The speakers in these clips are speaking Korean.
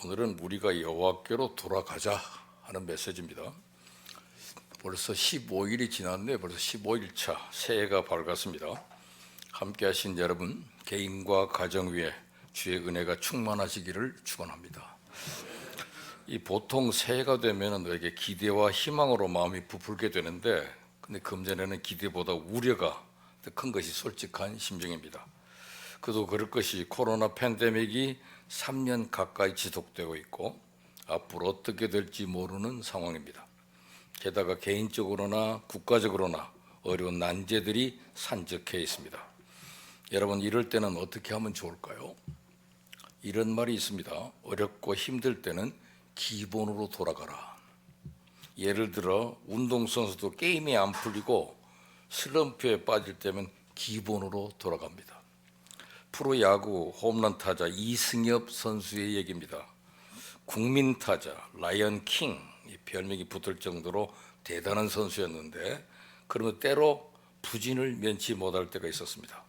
오늘은 우리가 여호와께로 돌아가자 하는 메시지입니다. 벌써 15일이 지났네. 벌써 15일차 새해가 밝았습니다. 함께 하신 여러분 개인과 가정 위에 주의 은혜가 충만하시기를 축원합니다. 이 보통 새해가 되면 너에게 기대와 희망으로 마음이 부풀게 되는데, 근데 금전에는 기대보다 우려가 더 큰 것이 솔직한 심정입니다. 그도 그럴 것이 코로나 팬데믹이 3년 가까이 지속되고 있고 앞으로 어떻게 될지 모르는 상황입니다. 게다가 개인적으로나 국가적으로나 어려운 난제들이 산적해 있습니다. 여러분, 이럴 때는 어떻게 하면 좋을까요? 이런 말이 있습니다. 어렵고 힘들 때는 기본으로 돌아가라. 예를 들어 운동선수도 게임이 안 풀리고 슬럼프에 빠질 때면 기본으로 돌아갑니다. 프로야구 홈런 타자 이승엽 선수의 얘기입니다. 국민 타자 라이언 킹, 별명이 붙을 정도로 대단한 선수였는데, 그러면 때로 부진을 면치 못할 때가 있었습니다.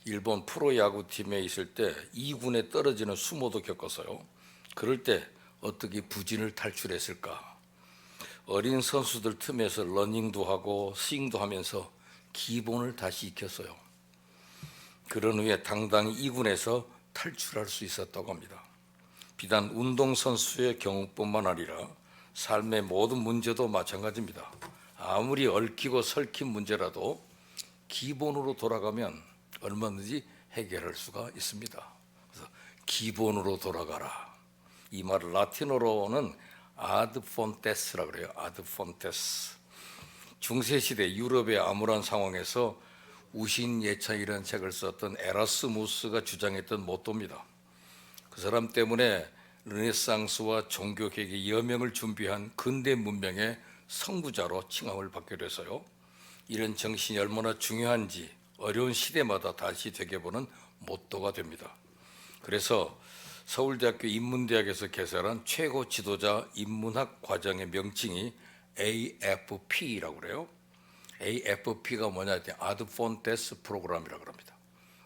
일본 프로야구팀에 있을 때 2군에 떨어지는 수모도 겪었어요. 그럴 때 어떻게 부진을 탈출했을까? 어린 선수들 틈에서 러닝도 하고 스윙도 하면서 기본을 다시 익혔어요. 그런 후에 당당히 2군에서 탈출할 수 있었다고 합니다. 비단 운동선수의 경우뿐만 아니라 삶의 모든 문제도 마찬가지입니다. 아무리 얽히고 설킨 문제라도 기본으로 돌아가면 얼마든지 해결할 수가 있습니다. 그래서 기본으로 돌아가라. 이 말을 라틴어로는 아드 폰테스라고 그래요. 아드 폰테스. 중세시대 유럽의 암울한 상황에서 우신예찬이라는 책을 썼던 에라스무스가 주장했던 모토입니다. 그 사람 때문에 르네상스와 종교개혁의 여명을 준비한 근대 문명의 선구자로 칭함을 받게 돼서요. 이런 정신이 얼마나 중요한지 어려운 시대마다 다시 되새보는 모토가 됩니다. 그래서 서울대학교 인문대학에서 개설한 최고 지도자 인문학 과정의 명칭이 AFP라고 그래요. AFP가 뭐냐 했더니 아드 폰테스 프로그램이라고 합니다.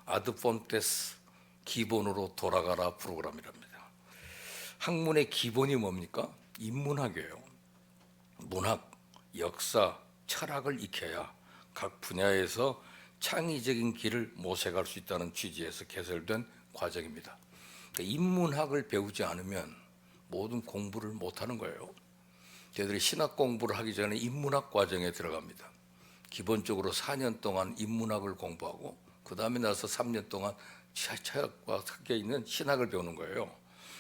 아드 폰테스, 기본으로 돌아가라 프로그램이랍니다. 학문의 기본이 뭡니까? 인문학이에요. 문학, 역사, 철학을 익혀야 각 분야에서 창의적인 길을 모색할 수 있다는 취지에서 개설된 과정입니다. 그러니까 인문학을 배우지 않으면 모든 공부를 못하는 거예요. 저희들이 신학 공부를 하기 전에 인문학 과정에 들어갑니다. 기본적으로 4년 동안 인문학을 공부하고 그 다음에 나서 3년 동안 철학과 섞여 있는 신학을 배우는 거예요.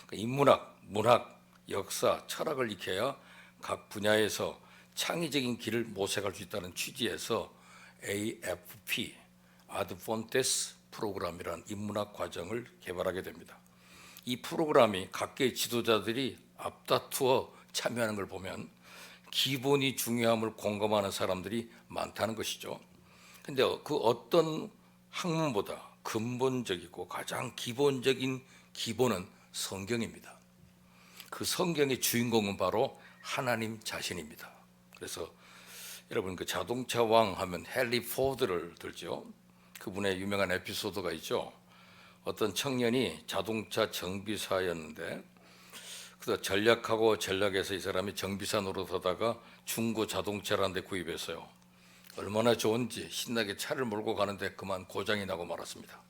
그러니까 인문학, 문학, 역사, 철학을 익혀야 각 분야에서 창의적인 길을 모색할 수 있다는 취지에서 AFP, 아드 폰테스 프로그램이라는 인문학 과정을 개발하게 됩니다. 이 프로그램이 각계의 지도자들이 앞다투어 참여하는 걸 보면 기본이 중요함을 공감하는 사람들이 많다는 것이죠. 근데 그 어떤 학문보다 근본적이고 가장 기본적인 기본은 성경입니다. 그 성경의 주인공은 바로 하나님 자신입니다. 그래서 여러분, 그 자동차 왕 하면 헨리 포드를 들죠. 그분의 유명한 에피소드가 있죠. 어떤 청년이 자동차 정비사였는데, 그래서 전략하고 전략해서 이 사람이 정비사 노릇하다가 중고 자동차라는 데 구입했어요. 얼마나 좋은지 신나게 차를 몰고 가는데 그만 고장이 나고 말았습니다.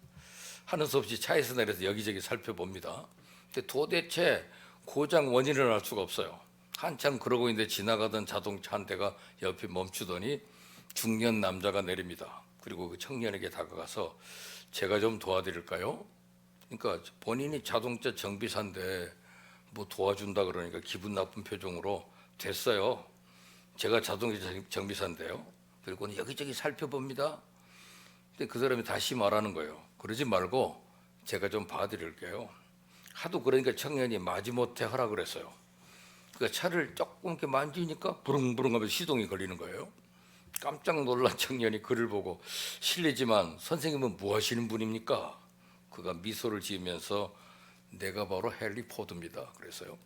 하는 수 없이 차에서 내려서 여기저기 살펴봅니다. 근데 도대체 고장 원인을 알 수가 없어요. 한참 그러고 있는데 지나가던 자동차 한 대가 옆에 멈추더니 중년 남자가 내립니다. 그리고 그 청년에게 다가가서 제가 좀 도와드릴까요? 그러니까 본인이 자동차 정비사인데 뭐 도와준다 그러니까 기분 나쁜 표정으로 됐어요. 제가 자동차 정비사인데요. 그리고 여기저기 살펴봅니다. 근데 그 사람이 다시 말하는 거예요. 그러지 말고 제가 좀 봐드릴게요. 하도 그러니까 청년이 마지못해 하라 그랬어요. 그러니까 차를 조금 이렇게 만지니까 부릉부릉 하면서 시동이 걸리는 거예요. 깜짝 놀란 청년이 그를 보고 실례지만 선생님은 뭐 하시는 분입니까? 그가 미소를 지으면서 내가 바로 헨리 포드입니다. 그래서요.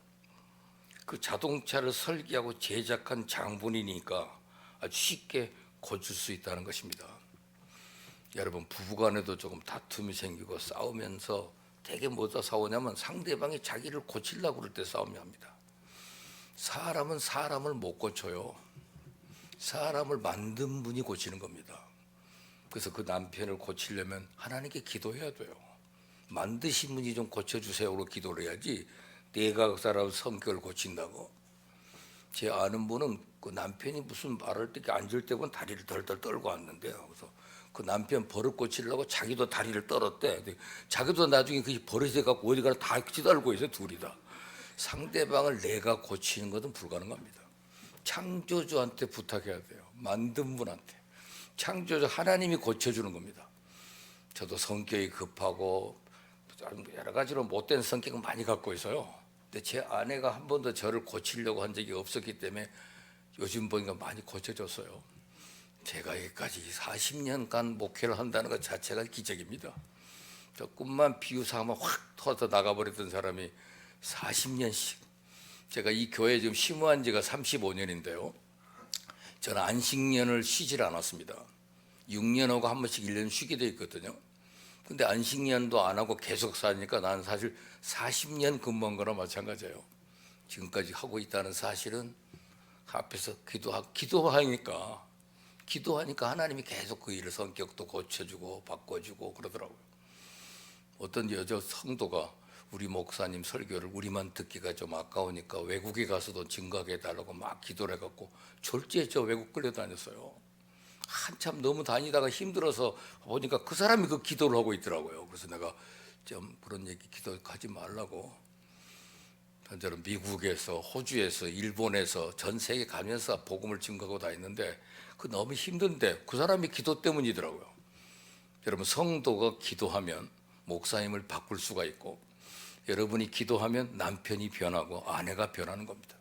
그 자동차를 설계하고 제작한 장본이니까 아주 쉽게 고칠 수 있다는 것입니다. 여러분, 부부간에도 조금 다툼이 생기고 싸우면서 되게 뭐다 싸우냐면 상대방이 자기를 고치려고 그럴 때 싸움합니다. 사람은 사람을 못 고쳐요. 사람을 만든 분이 고치는 겁니다. 그래서 그 남편을 고치려면 하나님께 기도해야 돼요. 만드신 분이 좀 고쳐주세요로 기도를 해야지 내가 그 사람 성격을 고친다고. 제 아는 분은 그 남편이 무슨 말할 때 앉을 때면 다리를 덜덜 떨고 왔는데요. 그래서 그 남편 버릇 고치려고 자기도 다리를 떨었대. 자기도 나중에 그 버릇이 돼갖고 어디 가나 다 기다리고 있어요. 둘이 다. 상대방을 내가 고치는 것은 불가능합니다. 창조주한테 부탁해야 돼요. 만든 분한테. 창조주 하나님이 고쳐주는 겁니다. 저도 성격이 급하고 여러 가지로 못된 성격을 많이 갖고 있어요. 근데 제 아내가 한 번도 저를 고치려고 한 적이 없었기 때문에 요즘 보니까 많이 고쳐졌어요. 제가 여기까지 40년간 목회를 한다는 것 자체가 기적입니다. 저 꿈만 비유사하면 확 터져 나가버렸던 사람이 40년씩. 제가 이 교회에 지금 심호한 지가 35년인데요. 저는 안식년을 쉬질 않았습니다. 6년하고 한 번씩 1년 쉬게 돼 있거든요. 근데 안식년도 안 하고 계속 사니까 나는 사실 40년 근무한 거나 마찬가지예요. 지금까지 하고 있다는 사실은 앞에서 기도하니까 하나님이 계속 그 일을 성격도 고쳐주고 바꿔주고 그러더라고요. 어떤 여자 성도가 우리 목사님 설교를 우리만 듣기가 좀 아까우니까 외국에 가서도 증거하게 해달라고 막 기도를 해갖고 졸지에 외국 끌려다녔어요. 한참 너무 다니다가 힘들어서 보니까 그 사람이 그 기도를 하고 있더라고요. 그래서 내가 좀 그런 얘기 기도하지 말라고. 저는 미국에서, 호주에서, 일본에서 전 세계 가면서 복음을 증거하고 다녔는데 그 너무 힘든데 그 사람이 기도 때문이더라고요. 여러분, 성도가 기도하면 목사님을 바꿀 수가 있고, 여러분이 기도하면 남편이 변하고 아내가 변하는 겁니다.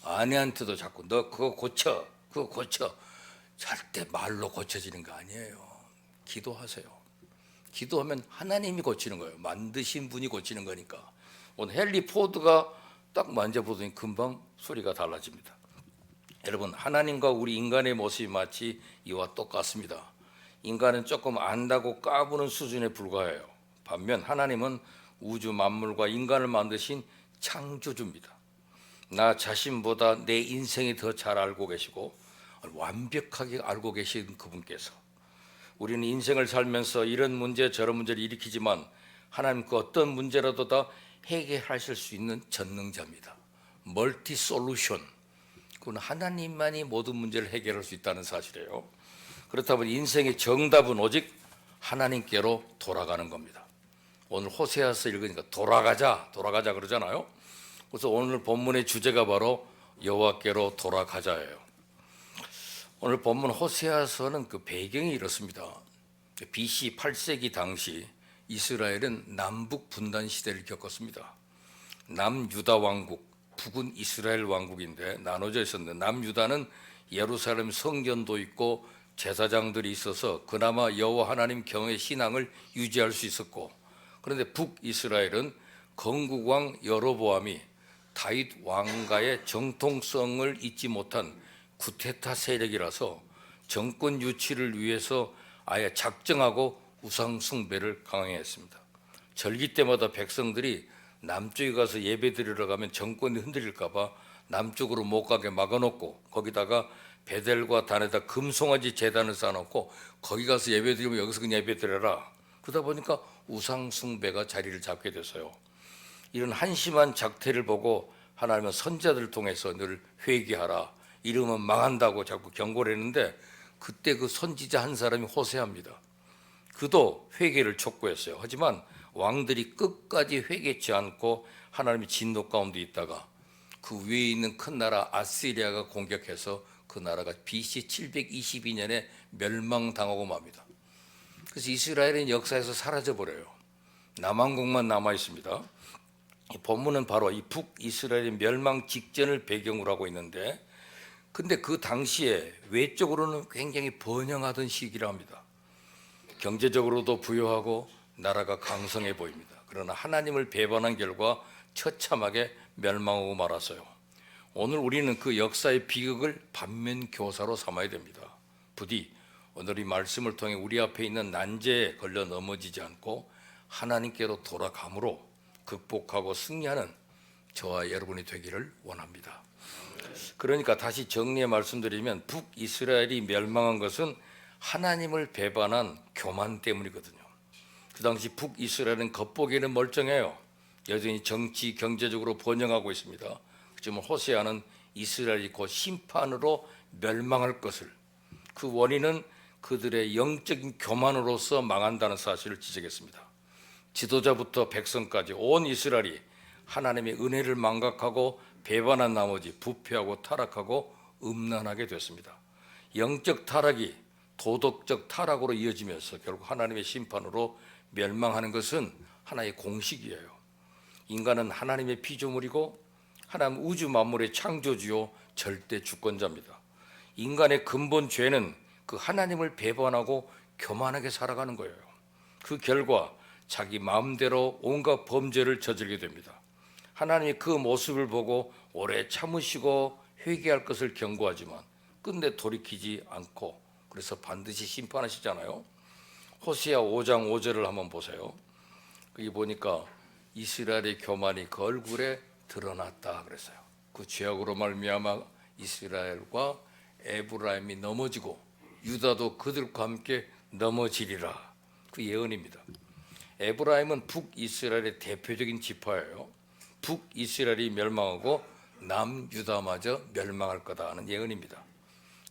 아내한테도 자꾸 너 그거 고쳐, 그거 고쳐. 절대 말로 고쳐지는 거 아니에요. 기도하세요. 기도하면 하나님이 고치는 거예요. 만드신 분이 고치는 거니까. 오늘 헨리 포드가 딱 만져보더니 금방 소리가 달라집니다. 여러분, 하나님과 우리 인간의 모습이 마치 이와 똑같습니다. 인간은 조금 안다고 까부는 수준에 불과해요. 반면 하나님은 우주 만물과 인간을 만드신 창조주입니다. 나 자신보다 내 인생이 더 잘 알고 계시고 완벽하게 알고 계신 그분께서, 우리는 인생을 살면서 이런 문제 저런 문제를 일으키지만 하나님 그 어떤 문제라도 다 해결하실 수 있는 전능자입니다. 멀티 솔루션. 그건 하나님만이 모든 문제를 해결할 수 있다는 사실이에요. 그렇다면 인생의 정답은 오직 하나님께로 돌아가는 겁니다. 오늘 호세아서 읽으니까 돌아가자 그러잖아요. 그래서 오늘 본문의 주제가 바로 여호와께로 돌아가자예요. 오늘 본문 호세아서는 그 배경이 이렇습니다. BC 8세기 당시 이스라엘은 남북 분단 시대를 겪었습니다. 남유다 왕국, 북은 이스라엘 왕국인데 나눠져 있었는데, 남유다는 예루살렘 성전도 있고 제사장들이 있어서 그나마 여호와 하나님 경외 신앙을 유지할 수 있었고, 그런데 북이스라엘은 건국왕 여로보암이 다윗 왕가의 정통성을 잊지 못한 구테타 세력이라서 정권 유치를 위해서 아예 작정하고 우상 숭배를 강행했습니다. 절기 때마다 백성들이 남쪽에 가서 예배 드리러 가면 정권이 흔들릴까 봐 남쪽으로 못 가게 막아놓고, 거기다가 베델과 단에다 금송아지 제단을 쌓아놓고 거기 가서 예배 드리면 여기서 그냥 예배 드려라. 그러다 보니까 우상 숭배가 자리를 잡게 됐어요. 이런 한심한 작태를 보고 하나님은 선자들을 통해서 늘 회개하라, 이러면 망한다고 자꾸 경고를 했는데, 그때 그 선지자 한 사람이 호세아입니다. 그도 회개를 촉구했어요. 하지만 왕들이 끝까지 회개치 않고 하나님의 진노 가운데 있다가 그 위에 있는 큰 나라 아시리아가 공격해서 그 나라가 BC 722년에 멸망당하고 맙니다. 그래서 이스라엘은 역사에서 사라져버려요. 남왕국만 남아있습니다. 이 본문은 바로 이 북이스라엘의 멸망 직전을 배경으로 하고 있는데, 근데 그 당시에 외적으로는 굉장히 번영하던 시기라 합니다. 경제적으로도 부유하고 나라가 강성해 보입니다. 그러나 하나님을 배반한 결과 처참하게 멸망하고 말았어요. 오늘 우리는 그 역사의 비극을 반면교사로 삼아야 됩니다. 부디 오늘 이 말씀을 통해 우리 앞에 있는 난제에 걸려 넘어지지 않고 하나님께로 돌아감으로 극복하고 승리하는 저와 여러분이 되기를 원합니다. 그러니까 다시 정리해 말씀드리면 북이스라엘이 멸망한 것은 하나님을 배반한 교만 때문이거든요. 그 당시 북이스라엘은 겉보기에는 멀쩡해요. 여전히 정치, 경제적으로 번영하고 있습니다. 그렇지만 호세아는 이스라엘이 곧 심판으로 멸망할 것을, 그 원인은 그들의 영적인 교만으로서 망한다는 사실을 지적했습니다. 지도자부터 백성까지 온 이스라엘이 하나님의 은혜를 망각하고 배반한 나머지 부패하고 타락하고 음란하게 됐습니다. 영적 타락이 도덕적 타락으로 이어지면서 결국 하나님의 심판으로 멸망하는 것은 하나의 공식이에요. 인간은 하나님의 피조물이고 하나님 우주 만물의 창조주요 절대 주권자입니다. 인간의 근본 죄는 그 하나님을 배반하고 교만하게 살아가는 거예요. 그 결과 자기 마음대로 온갖 범죄를 저지르게 됩니다. 하나님이 그 모습을 보고 오래 참으시고 회개할 것을 경고하지만 끝내 돌이키지 않고 그래서 반드시 심판하시잖아요. 호세아 5장 5절을 한번 보세요. 거기 보니까 이스라엘의 교만이 그 얼굴에 드러났다 그랬어요. 그 죄악으로 말미암아 이스라엘과 에브라임이 넘어지고 유다도 그들과 함께 넘어지리라. 그 예언입니다. 에브라임은 북이스라엘의 대표적인 지파예요. 북이스라엘이 멸망하고 남유다마저 멸망할 거다 하는 예언입니다.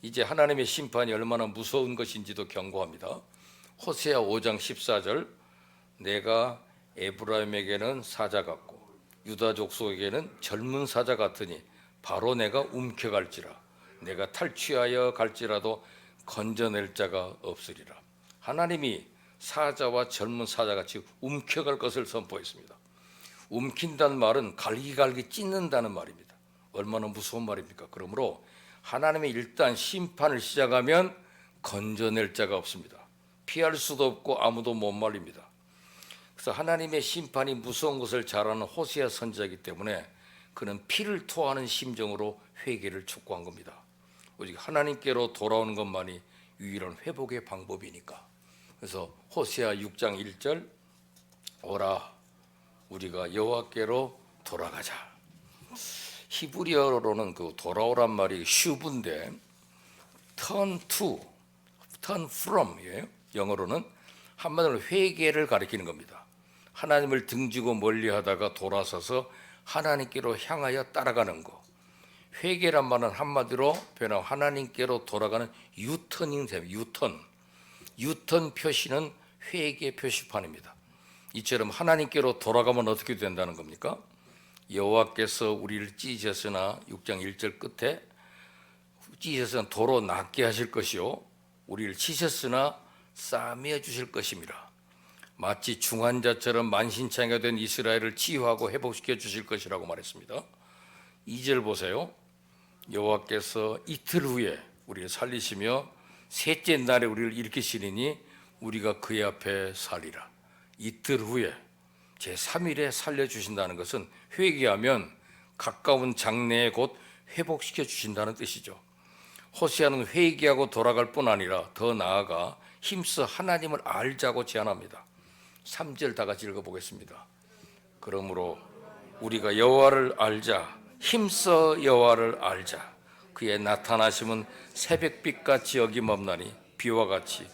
이제 하나님의 심판이 얼마나 무서운 것인지도 경고합니다. 호세아 5장 14절, 내가 에브라임에게는 사자 같고 유다 족속에게는 젊은 사자 같으니 바로 내가 움켜갈지라. 내가 탈취하여 갈지라도 건져낼 자가 없으리라. 하나님이 사자와 젊은 사자같이 움켜갈 것을 선포했습니다. 움킨다는 말은 갈기갈기 찢는다는 말입니다. 얼마나 무서운 말입니까? 그러므로 하나님이 일단 심판을 시작하면 건져낼 자가 없습니다. 피할 수도 없고 아무도 못 말립니다. 그래서 하나님의 심판이 무서운 것을 잘 아는 호세아 선지자이기 때문에 그는 피를 토하는 심정으로 회개를 촉구한 겁니다. 오직 하나님께로 돌아오는 것만이 유일한 회복의 방법이니까. 그래서 호세아 6장 1절, 오라 우리가 여호와께로 돌아가자. 히브리어로는 그 돌아오란 말이 슈브인데 turn to, turn from이에요. 영어로는 한마디로 회개를 가리키는 겁니다. 하나님을 등지고 멀리하다가 돌아서서 하나님께로 향하여 따라가는 거. 회개란 말은 한마디로 표현하면 하나님께로 돌아가는 유턴인 셈. 유턴 표시는 회개 표시판입니다. 이처럼 하나님께로 돌아가면 어떻게 된다는 겁니까? 여호와께서 우리를 찢으셨으나 6장 1절 끝에 찢으셨으나 도로 낫게 하실 것이요 우리를 치셨으나 싸매어 주실 것임이라. 마치 중환자처럼 만신창이가 된 이스라엘을 치유하고 회복시켜 주실 것이라고 말했습니다. 2절 보세요. 여호와께서 이틀 후에 우리를 살리시며 셋째 날에 우리를 일으키시리니 우리가 그의 앞에 살리라. 이틀 후에 제3일에 살려주신다는 것은 회개하면 가까운 장래에 곧 회복시켜 주신다는 뜻이죠. 호세아는 회개하고 돌아갈 뿐 아니라 더 나아가 힘써 하나님을 알자고 제안합니다. 3절 다 같이 읽어보겠습니다. 그러므로 우리가 여호와를 알자, 힘써 여호와를 알자. 그의 나타나심은 새벽빛같이 어김없나니 비와 같이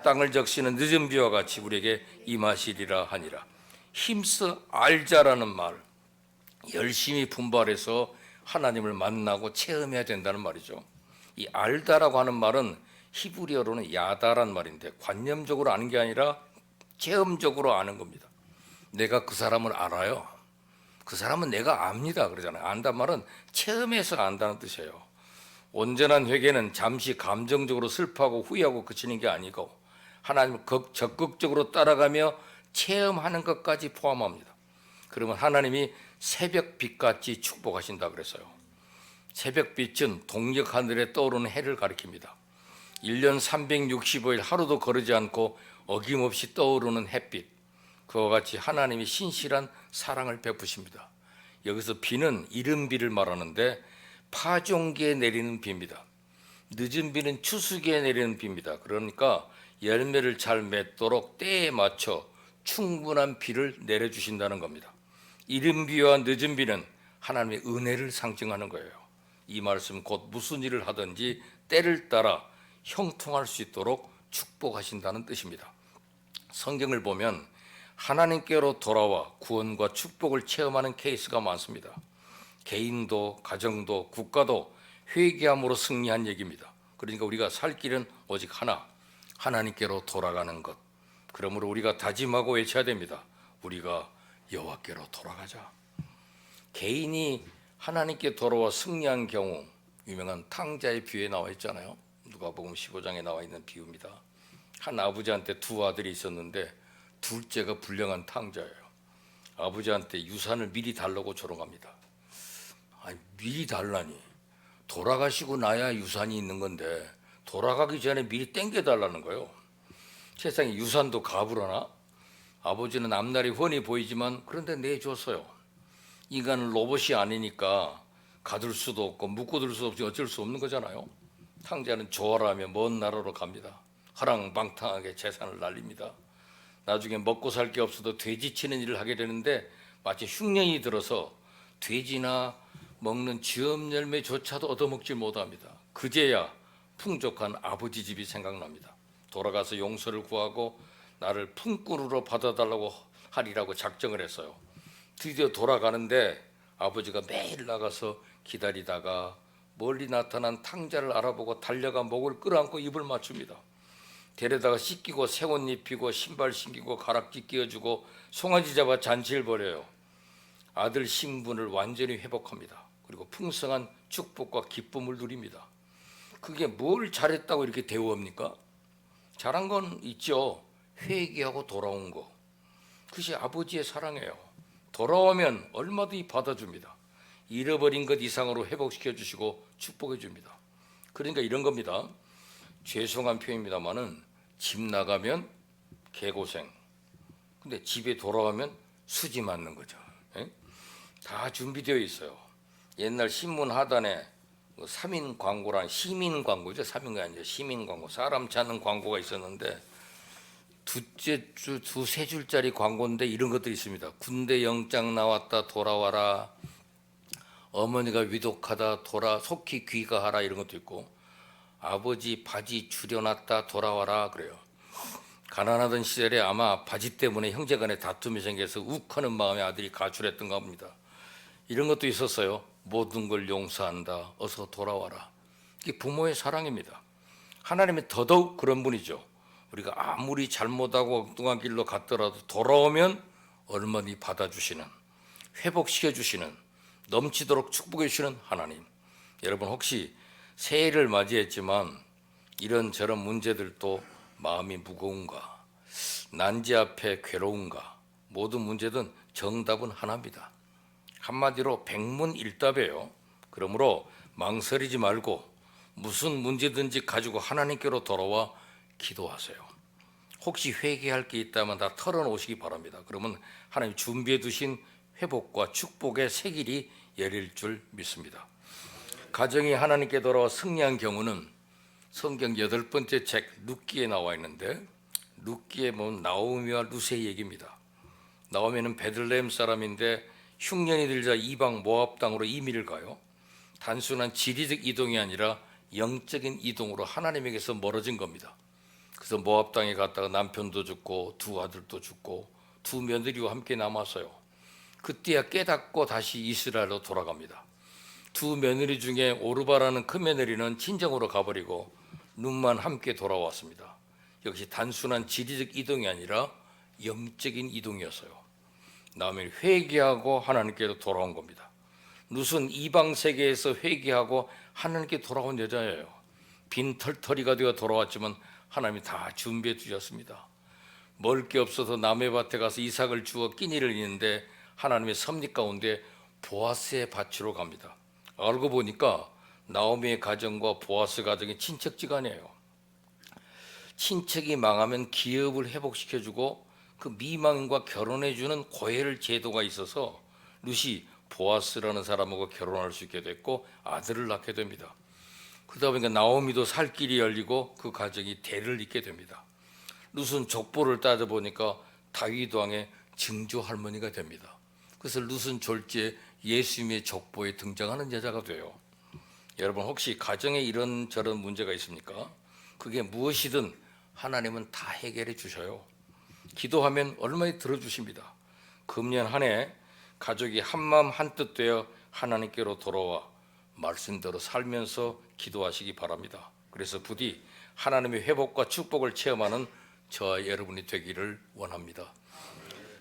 땅을 적시는 늦은 비와 같이 우리에게 임하시리라 하니라. 힘써 알자라는 말, 열심히 분발해서 하나님을 만나고 체험해야 된다는 말이죠. 이 알다라고 하는 말은 히브리어로는 야다란 말인데 관념적으로 아는 게 아니라 체험적으로 아는 겁니다. 내가 그 사람을 알아요. 그 사람은 내가 압니다 그러잖아요. 안단 말은 체험해서 안다는 뜻이에요. 온전한 회개는 잠시 감정적으로 슬퍼하고 후회하고 그치는 게 아니고 하나님을 적극적으로 따라가며 체험하는 것까지 포함합니다. 그러면 하나님이 새벽빛같이 축복하신다 그랬어요. 새벽빛은 동력 하늘에 떠오르는 해를 가리킵니다. 1년 365일 하루도 거르지 않고 어김없이 떠오르는 햇빛, 그와 같이 하나님이 신실한 사랑을 베푸십니다. 여기서 비는 이른 비를 말하는데 파종기에 내리는 비입니다. 늦은 비는 추수기에 내리는 비입니다. 그러니까 열매를 잘 맺도록 때에 맞춰 충분한 비를 내려주신다는 겁니다. 이른 비와 늦은 비는 하나님의 은혜를 상징하는 거예요. 이 말씀 곧 무슨 일을 하든지 때를 따라 형통할 수 있도록 축복하신다는 뜻입니다. 성경을 보면 하나님께로 돌아와 구원과 축복을 체험하는 케이스가 많습니다. 개인도 가정도 국가도 회개함으로 승리한 얘기입니다. 그러니까 우리가 살 길은 오직 하나, 하나님께로 돌아가는 것. 그러므로 우리가 다짐하고 외쳐야 됩니다. 우리가 여호와께로 돌아가자. 개인이 하나님께 돌아와 승리한 경우, 유명한 탕자의 비유에 나와 있잖아요. 누가복음 15장에 나와 있는 비유입니다. 한 아버지한테 두 아들이 있었는데 둘째가 불량한 탕자예요. 아버지한테 유산을 미리 달라고 조롱합니다. 아니, 미리 달라니. 돌아가시고 나야 유산이 있는 건데 돌아가기 전에 미리 땡겨달라는 거예요. 세상에 유산도 값으로나? 아버지는 앞날이 훤히 보이지만 그런데 내줬어요. 인간은 로봇이 아니니까 가둘 수도 없고 묶어둘 수 없이 어쩔 수 없는 거잖아요. 탕자는 조화라며 먼 나라로 갑니다. 허랑방탕하게 재산을 날립니다. 나중에 먹고 살 게 없어도 돼지 치는 일을 하게 되는데 마치 흉년이 들어서 돼지나 먹는 쥐엄 열매조차도 얻어먹지 못합니다. 그제야 풍족한 아버지 집이 생각납니다. 돌아가서 용서를 구하고 나를 품꾼으로 받아달라고 하리라고 작정을 했어요. 드디어 돌아가는데 아버지가 매일 나가서 기다리다가 멀리 나타난 탕자를 알아보고 달려가 목을 끌어안고 입을 맞춥니다. 데려다가 씻기고 새옷 입히고 신발 신기고 가락지 끼워주고 송아지 잡아 잔치를 벌여요. 아들 신분을 완전히 회복합니다. 그리고 풍성한 축복과 기쁨을 누립니다. 그게 뭘 잘했다고 이렇게 대우합니까? 잘한 건 있죠. 회개하고 돌아온 거. 그것이 아버지의 사랑이에요. 돌아오면 얼마든지 받아줍니다. 잃어버린 것 이상으로 회복시켜 주시고 축복해 줍니다. 그러니까 이런 겁니다. 죄송한 표현입니다만은 집 나가면 개고생. 근데 집에 돌아오면 수지 맞는 거죠. 예? 다 준비되어 있어요. 옛날 신문 하단에 3인 광고란 시민 광고죠. 3인가 아니죠. 시민 광고. 사람 찾는 광고가 있었는데 두세 줄짜리 광고인데 이런 것들이 있습니다. 군대 영장 나왔다 돌아와라. 어머니가 위독하다 속히 귀가하라 이런 것도 있고 아버지 바지 줄여놨다 돌아와라 그래요. 가난하던 시절에 아마 바지 때문에 형제간에 다툼이 생겨서 욱하는 마음에 아들이 가출했던가 봅니다. 이런 것도 있었어요. 모든 걸 용서한다. 어서 돌아와라. 이게 부모의 사랑입니다. 하나님은 더더욱 그런 분이죠. 우리가 아무리 잘못하고 엉뚱한 길로 갔더라도 돌아오면 얼마든지 받아주시는, 회복시켜주시는, 넘치도록 축복해 주시는 하나님. 여러분 혹시 새해를 맞이했지만 이런저런 문제들도 마음이 무거운가, 난지 앞에 괴로운가, 모든 문제든 정답은 하나입니다. 한마디로 백문일답이에요. 그러므로 망설이지 말고 무슨 문제든지 가지고 하나님께로 돌아와 기도하세요. 혹시 회개할 게 있다면 다 털어놓으시기 바랍니다. 그러면 하나님 준비해 두신 회복과 축복의 새 길이 열릴 줄 믿습니다. 가정이 하나님께 돌아와 승리한 경우는 성경 8번째 책 룻기에 나와 있는데 룻기에 보면 나오미와 룻의 얘기입니다. 나오미는 베들레헴 사람인데 흉년이 들자 이방 모압 땅으로 이민을 가요. 단순한 지리적 이동이 아니라 영적인 이동으로 하나님에게서 멀어진 겁니다. 그래서 모압 땅에 갔다가 남편도 죽고 두 아들도 죽고 두 며느리와 함께 남았어요. 그때야 깨닫고 다시 이스라엘로 돌아갑니다. 두 며느리 중에 오르바라는 큰 며느리는 친정으로 가버리고 룻만 함께 돌아왔습니다. 역시 단순한 지리적 이동이 아니라 영적인 이동이었어요. 나오미 회개하고 하나님께로 돌아온 겁니다. 룻은 이방 세계에서 회개하고 하나님께 돌아온 여자예요. 빈 털터리가 되어 돌아왔지만 하나님이 다 준비해 주셨습니다. 먹을 게 없어서 남의 밭에 가서 이삭을 주어 끼니를 잇는데 하나님의 섭리 가운데 보아스의 밭으로 갑니다. 알고 보니까 나오미의 가정과 보아스 가정이 친척지간이에요. 친척이 망하면 기업을 회복시켜주고 그 미망인과 결혼해주는 고혈 제도가 있어서 룻이 보아스라는 사람하고 결혼할 수 있게 됐고 아들을 낳게 됩니다. 그러다 보니까 나오미도 살 길이 열리고 그 가정이 대를 잇게 됩니다. 룻은 족보를 따져보니까 다윗 왕의 증조 할머니가 됩니다. 그래서 룻은 졸지에 예수님의 족보에 등장하는 여자가 돼요. 여러분 혹시 가정에 이런저런 문제가 있습니까? 그게 무엇이든 하나님은 다 해결해 주셔요. 기도하면 얼마나 들어주십니다. 금년 한 해 가족이 한마음 한뜻 되어 하나님께로 돌아와 말씀대로 살면서 기도하시기 바랍니다. 그래서 부디 하나님의 회복과 축복을 체험하는 저와 여러분이 되기를 원합니다.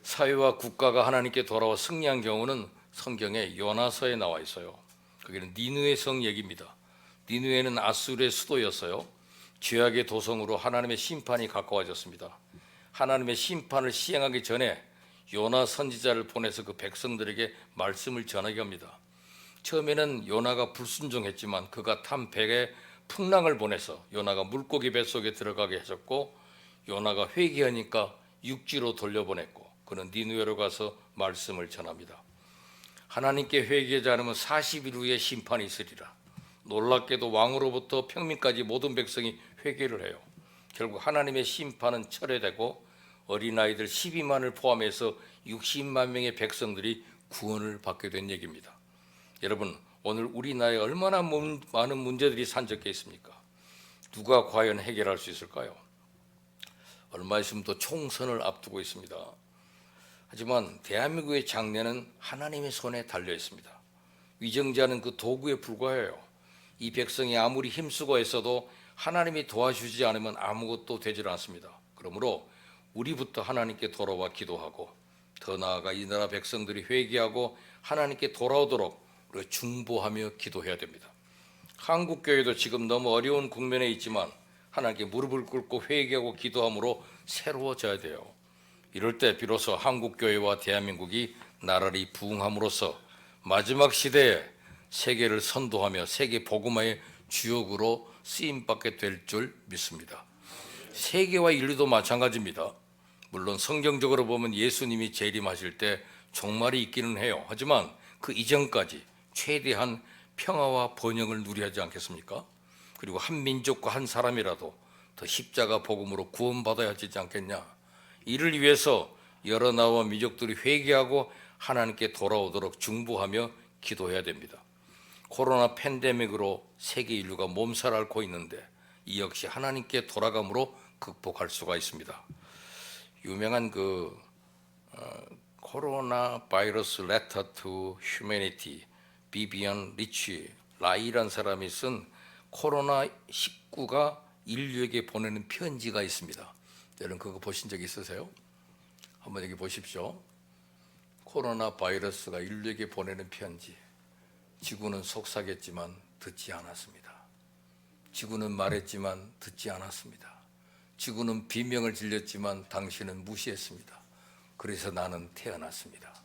사회와 국가가 하나님께 돌아와 승리한 경우는 성경에 요나서에 나와 있어요. 거기는 니느웨 성 얘기입니다. 니느웨는 아수르의 수도였어요. 죄악의 도성으로 하나님의 심판이 가까워졌습니다. 하나님의 심판을 시행하기 전에 요나 선지자를 보내서 그 백성들에게 말씀을 전하게 합니다. 처음에는 요나가 불순종했지만 그가 탄 배에 풍랑을 보내서 요나가 물고기 뱃속에 들어가게 하셨고, 요나가 회개하니까 육지로 돌려보냈고 그는 니느웨로 가서 말씀을 전합니다. 하나님께 회개하지 않으면 40일 후에 심판이 있으리라. 놀랍게도 왕으로부터 평민까지 모든 백성이 회개를 해요. 결국 하나님의 심판은 철회되고 어린아이들 12만을 포함해서 60만 명의 백성들이 구원을 받게 된 얘기입니다. 여러분, 오늘 우리 나라에 얼마나 많은 문제들이 산적해 있습니까? 누가 과연 해결할 수 있을까요? 얼마 있으면 또 총선을 앞두고 있습니다. 하지만 대한민국의 장래는 하나님의 손에 달려 있습니다. 위정자는 그 도구에 불과해요. 이 백성이 아무리 힘쓰고 애써도 하나님이 도와주지 않으면 아무것도 되질 않습니다. 그러므로 우리부터 하나님께 돌아와 기도하고, 더 나아가 이 나라 백성들이 회개하고 하나님께 돌아오도록 중보하며 기도해야 됩니다. 한국 교회도 지금 너무 어려운 국면에 있지만 하나님께 무릎을 꿇고 회개하고 기도함으로 새로워져야 돼요. 이럴 때 비로소 한국 교회와 대한민국이 나라리 부흥함으로써 마지막 시대에 세계를 선도하며 세계 복음화의 주역으로 쓰임받게 될 줄 믿습니다. 세계와 인류도 마찬가지입니다. 물론 성경적으로 보면 예수님이 재림하실 때 종말이 있기는 해요. 하지만 그 이전까지 최대한 평화와 번영을 누려야지 않겠습니까? 그리고 한 민족과 한 사람이라도 더 십자가 복음으로 구원받아야 하지 않겠냐? 이를 위해서 여러 나라와 민족들이 회개하고 하나님께 돌아오도록 중보하며 기도해야 됩니다. 코로나 팬데믹으로 세계 인류가 몸살 앓고 있는데 이 역시 하나님께 돌아감으로 극복할 수가 있습니다. 유명한 코로나 바이러스 레터 투 휴머니티 비비안 리치 라이라는 사람이 쓴 코로나19가 인류에게 보내는 편지가 있습니다. 여러분 그거 보신 적 있으세요? 한번 여기 보십시오. 코로나 바이러스가 인류에게 보내는 편지. 지구는 속삭였지만 듣지 않았습니다. 지구는 말했지만 듣지 않았습니다. 지구는 비명을 질렀지만 당신은 무시했습니다. 그래서 나는 태어났습니다.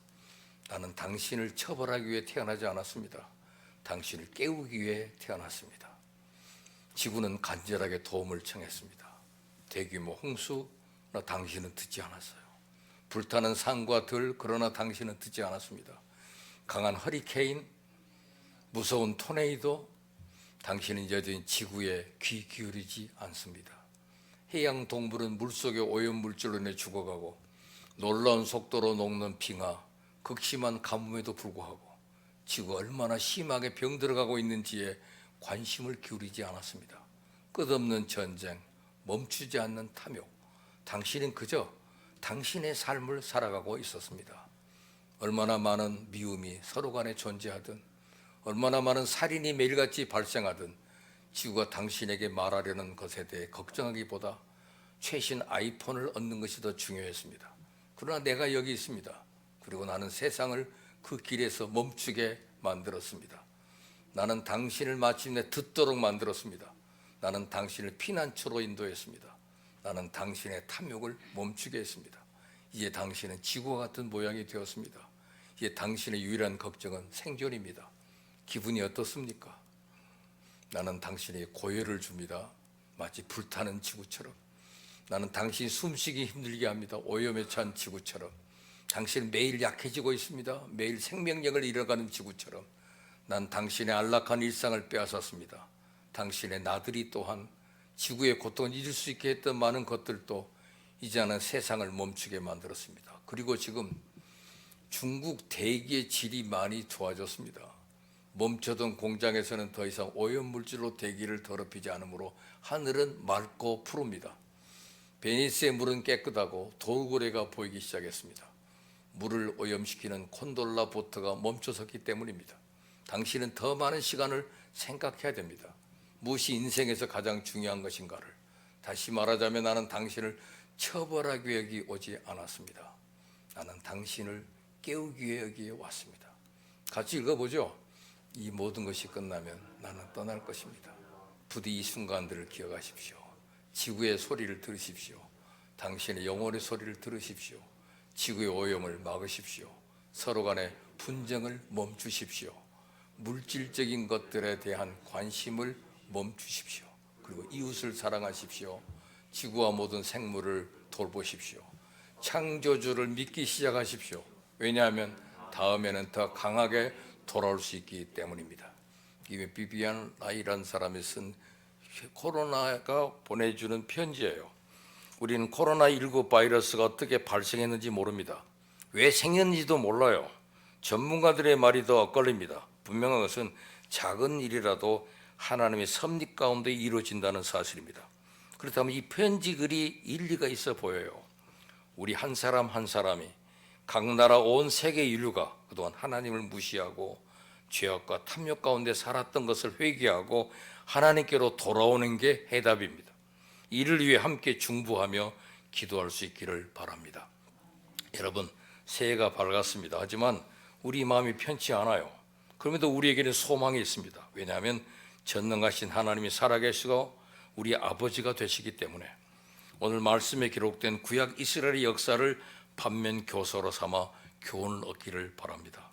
나는 당신을 처벌하기 위해 태어나지 않았습니다. 당신을 깨우기 위해 태어났습니다. 지구는 간절하게 도움을 청했습니다. 대규모 홍수, 그러나 당신은 듣지 않았어요. 불타는 산과 들, 그러나 당신은 듣지 않았습니다. 강한 허리케인, 무서운 토네이도, 당신은 여전히 지구에 귀 기울이지 않습니다. 해양 동물은 물속의 오염물질로 인해 죽어가고 놀라운 속도로 녹는 빙하, 극심한 가뭄에도 불구하고 지구가 얼마나 심하게 병들어가고 있는지에 관심을 기울이지 않았습니다. 끝없는 전쟁, 멈추지 않는 탐욕, 당신은 그저 당신의 삶을 살아가고 있었습니다. 얼마나 많은 미움이 서로 간에 존재하든, 얼마나 많은 살인이 매일같이 발생하든 지구가 당신에게 말하려는 것에 대해 걱정하기보다 최신 아이폰을 얻는 것이 더 중요했습니다. 그러나 내가 여기 있습니다. 그리고 나는 세상을 그 길에서 멈추게 만들었습니다. 나는 당신을 마침내 듣도록 만들었습니다. 나는 당신을 피난처로 인도했습니다. 나는 당신의 탐욕을 멈추게 했습니다. 이제 당신은 지구와 같은 모양이 되었습니다. 이제 당신의 유일한 걱정은 생존입니다. 기분이 어떻습니까? 나는 당신에게 고열을 줍니다. 마치 불타는 지구처럼. 나는 당신 숨쉬기 힘들게 합니다. 오염에 찬 지구처럼. 당신은 매일 약해지고 있습니다. 매일 생명력을 잃어가는 지구처럼. 난 당신의 안락한 일상을 빼앗았습니다. 당신의 나들이 또한 지구의 고통을 잊을 수 있게 했던 많은 것들도 이제는 세상을 멈추게 만들었습니다. 그리고 지금 중국 대기의 질이 많이 좋아졌습니다. 멈춰던 공장에서는 더 이상 오염물질로 대기를 더럽히지 않으므로 하늘은 맑고 푸릅니다. 베니스의 물은 깨끗하고 돌고래가 보이기 시작했습니다. 물을 오염시키는 콘돌라 보트가 멈춰섰기 때문입니다. 당신은 더 많은 시간을 생각해야 됩니다. 무엇이 인생에서 가장 중요한 것인가를. 다시 말하자면 나는 당신을 처벌하기 위해 여기 오지 않았습니다. 나는 당신을 깨우기 위해 여기에 왔습니다. 같이 읽어보죠. 이 모든 것이 끝나면 나는 떠날 것입니다. 부디 이 순간들을 기억하십시오. 지구의 소리를 들으십시오. 당신의 영혼의 소리를 들으십시오. 지구의 오염을 막으십시오. 서로 간의 분쟁을 멈추십시오. 물질적인 것들에 대한 관심을 멈추십시오. 그리고 이웃을 사랑하십시오. 지구와 모든 생물을 돌보십시오. 창조주를 믿기 시작하십시오. 왜냐하면 다음에는 더 강하게 돌아올 수 있기 때문입니다. 이게 비비안 라이라는 사람이 쓴 코로나가 보내주는 편지예요. 우리는 코로나19 바이러스가 어떻게 발생했는지 모릅니다. 왜 생겼는지도 몰라요. 전문가들의 말이 더 엇갈립니다. 분명한 것은 작은 일이라도 하나님의 섭리 가운데 이루어진다는 사실입니다. 그렇다면 이 편지 글이 일리가 있어 보여요. 우리 한 사람 한 사람이 각 나라 온 세계 인류가 그동안 하나님을 무시하고 죄악과 탐욕 가운데 살았던 것을 회개하고 하나님께로 돌아오는 게 해답입니다. 이를 위해 함께 중보하며 기도할 수 있기를 바랍니다. 여러분, 새해가 밝았습니다. 하지만 우리 마음이 편치 않아요. 그럼에도 우리에게는 소망이 있습니다. 왜냐하면 전능하신 하나님이 살아계시고 우리 아버지가 되시기 때문에 오늘 말씀에 기록된 구약 이스라엘의 역사를 반면 교사로 삼아 교훈을 얻기를 바랍니다.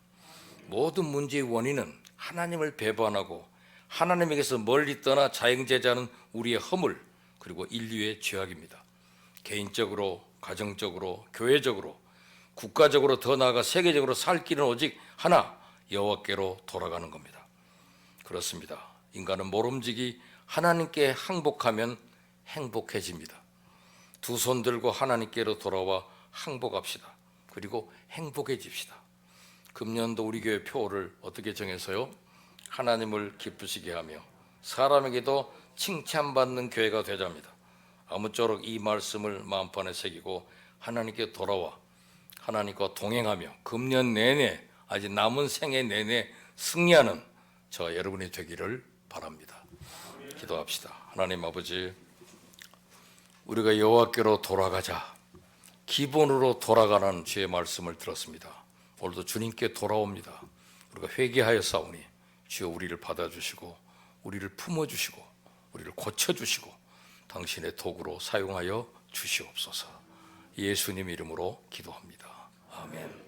모든 문제의 원인은 하나님을 배반하고 하나님에게서 멀리 떠나 자행제자는 우리의 허물 그리고 인류의 죄악입니다. 개인적으로, 가정적으로, 교회적으로, 국가적으로 더 나아가 세계적으로 살 길은 오직 하나, 여호와께로 돌아가는 겁니다. 그렇습니다. 인간은 모름지기 하나님께 항복하면 행복해집니다. 두 손 들고 하나님께로 돌아와 항복합시다. 그리고 행복해집시다. 금년도 우리 교회 표를 어떻게 정해서요? 하나님을 기쁘시게 하며 사람에게도 칭찬받는 교회가 되자입니다. 아무쪼록 이 말씀을 마음판에 새기고 하나님께 돌아와 하나님과 동행하며 금년 내내 아직 남은 생애 내내 승리하는 저 여러분이 되기를 바랍니다. 기도합시다. 하나님 아버지, 우리가 여호와께로 돌아가자 기본으로 돌아가는 주의 말씀을 들었습니다. 오늘도 주님께 돌아옵니다. 우리가 회개하였사오니 주여 우리를 받아주시고 우리를 품어주시고 우리를 고쳐주시고 당신의 도구로 사용하여 주시옵소서. 예수님 이름으로 기도합니다. 아멘.